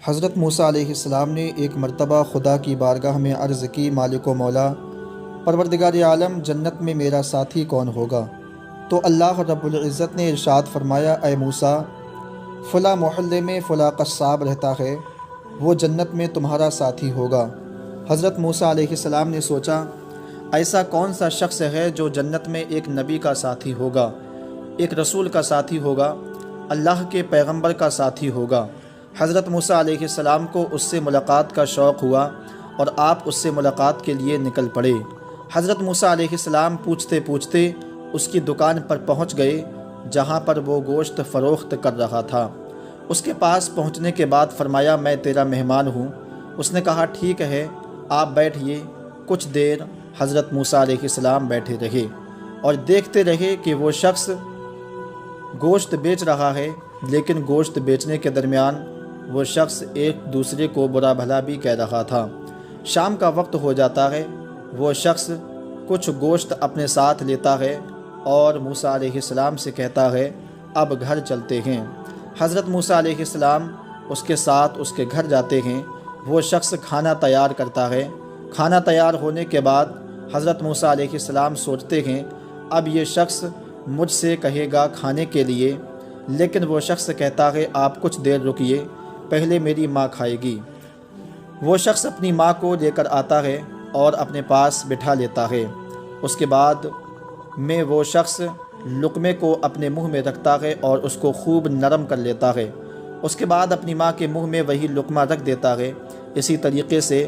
حضرت موسیٰ علیہ السلام نے ایک مرتبہ خدا کی بارگاہ میں عرض کی، مالک و مولا، پروردگار عالم، جنت میں میرا ساتھی کون ہوگا؟ تو اللہ رب العزت نے ارشاد فرمایا، اے موسیٰ، فلاں محلے میں فلاں قصاب رہتا ہے، وہ جنت میں تمہارا ساتھی ہوگا۔ حضرت موسیٰ علیہ السلام نے سوچا، ایسا کون سا شخص ہے جو جنت میں ایک نبی کا ساتھی ہوگا، ایک رسول کا ساتھی ہوگا، اللہ کے پیغمبر کا ساتھی ہوگا۔ حضرت موسیٰ علیہ السلام کو اس سے ملاقات کا شوق ہوا اور آپ اس سے ملاقات کے لیے نکل پڑے۔ حضرت موسیٰ علیہ السلام پوچھتے پوچھتے اس کی دکان پر پہنچ گئے جہاں پر وہ گوشت فروخت کر رہا تھا۔ اس کے پاس پہنچنے کے بعد فرمایا، میں تیرا مہمان ہوں۔ اس نے کہا، ٹھیک ہے، آپ بیٹھیے۔ کچھ دیر حضرت موسیٰ علیہ السلام بیٹھے رہے اور دیکھتے رہے کہ وہ شخص گوشت بیچ رہا ہے، لیکن گوشت بیچنے کے درمیان وہ شخص ایک دوسرے کو برا بھلا بھی کہہ رہا تھا۔ شام کا وقت ہو جاتا ہے، وہ شخص کچھ گوشت اپنے ساتھ لیتا ہے اور موسیٰ علیہ السلام سے کہتا ہے، اب گھر چلتے ہیں۔ حضرت موسیٰ علیہ السلام اس کے ساتھ اس کے گھر جاتے ہیں۔ وہ شخص کھانا تیار کرتا ہے۔ کھانا تیار ہونے کے بعد حضرت موسیٰ علیہ السلام سوچتے ہیں، اب یہ شخص مجھ سے کہے گا کھانے کے لیے، لیکن وہ شخص کہتا ہے، آپ کچھ دیر رکیے، پہلے میری ماں کھائے گی۔ وہ شخص اپنی ماں کو لے کر آتا ہے اور اپنے پاس بٹھا لیتا ہے۔ اس کے بعد میں وہ شخص لقمے کو اپنے منہ میں رکھتا ہے اور اس کو خوب نرم کر لیتا ہے۔ اس کے بعد اپنی ماں کے منہ میں وہی لقمہ رکھ دیتا ہے۔ اسی طریقے سے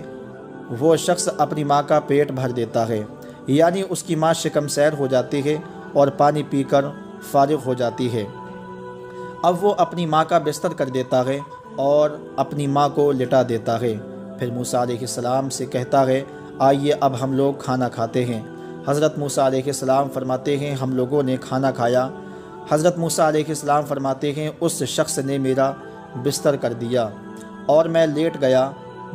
وہ شخص اپنی ماں کا پیٹ بھر دیتا ہے، یعنی اس کی ماں شکم سیر ہو جاتی ہے اور پانی پی کر فارغ ہو جاتی ہے۔ اب وہ اپنی ماں کا بستر کر دیتا ہے اور اپنی ماں کو لٹا دیتا ہے۔ پھر موسیٰ علیہ السلام سے کہتا ہے، آئیے اب ہم لوگ کھانا کھاتے ہیں۔ حضرت موسیٰ علیہ السلام فرماتے ہیں، ہم لوگوں نے کھانا کھایا۔ حضرت موسیٰ علیہ السلام فرماتے ہیں، اس شخص نے میرا بستر کر دیا اور میں لیٹ گیا۔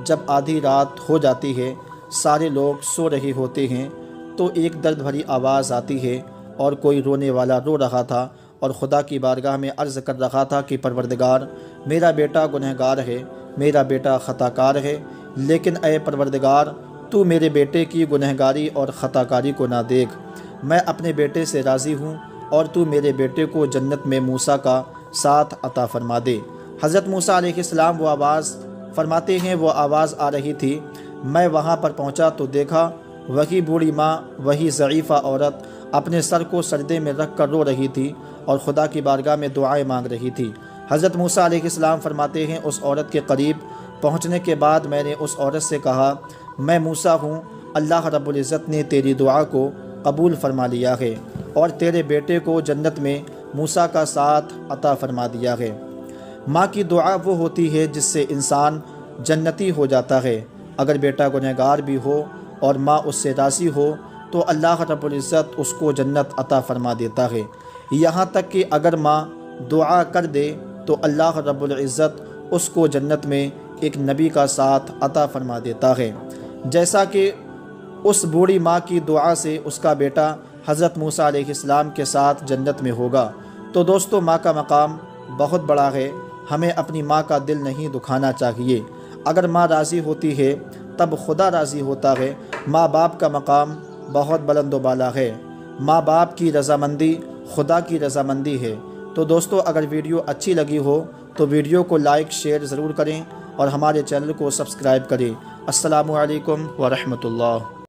جب آدھی رات ہو جاتی ہے، سارے لوگ سو رہے ہوتے ہیں، تو ایک درد بھری آواز آتی ہے اور کوئی رونے والا رو رہا تھا اور خدا کی بارگاہ میں عرض کر رہا تھا کہ پروردگار، میرا بیٹا گنہگار ہے، میرا بیٹا خطا کار ہے، لیکن اے پروردگار، تو میرے بیٹے کی گنہگاری اور خطا کاری کو نہ دیکھ۔ میں اپنے بیٹے سے راضی ہوں اور تو میرے بیٹے کو جنت میں موسیٰ کا ساتھ عطا فرما دے۔ حضرت موسیٰ علیہ السلام وہ آواز فرماتے ہیں، وہ آواز آ رہی تھی۔ میں وہاں پر پہنچا تو دیکھا وہی بوڑھی ماں، وہی ضعیفہ عورت اپنے سر کو سجدے میں رکھ کر رو رہی تھی اور خدا کی بارگاہ میں دعائیں مانگ رہی تھی۔ حضرت موسیٰ علیہ السلام فرماتے ہیں، اس عورت کے قریب پہنچنے کے بعد میں نے اس عورت سے کہا، میں موسیٰ ہوں، اللہ رب العزت نے تیری دعا کو قبول فرما لیا ہے اور تیرے بیٹے کو جنت میں موسیٰ کا ساتھ عطا فرما دیا ہے۔ ماں کی دعا وہ ہوتی ہے جس سے انسان جنتی ہو جاتا ہے۔ اگر بیٹا گنہگار بھی ہو اور ماں اس سے راضی ہو تو اللہ رب العزت اس کو جنت عطا فرما دیتا ہے۔ یہاں تک کہ اگر ماں دعا کر دے تو اللہ رب العزت اس کو جنت میں ایک نبی کا ساتھ عطا فرما دیتا ہے، جیسا کہ اس بوڑھی ماں کی دعا سے اس کا بیٹا حضرت موسیٰ علیہ السلام کے ساتھ جنت میں ہوگا۔ تو دوستو، ماں کا مقام بہت بڑا ہے، ہمیں اپنی ماں کا دل نہیں دکھانا چاہیے۔ اگر ماں راضی ہوتی ہے تب خدا راضی ہوتا ہے۔ ماں باپ کا مقام بہت بلند و بالا ہے۔ ماں باپ کی رضامندی خدا کی رضامندی ہے۔ تو دوستو، اگر ویڈیو اچھی لگی ہو تو ویڈیو کو لائک شیئر ضرور کریں اور ہمارے چینل کو سبسکرائب کریں۔ السلام علیکم ورحمۃ اللہ۔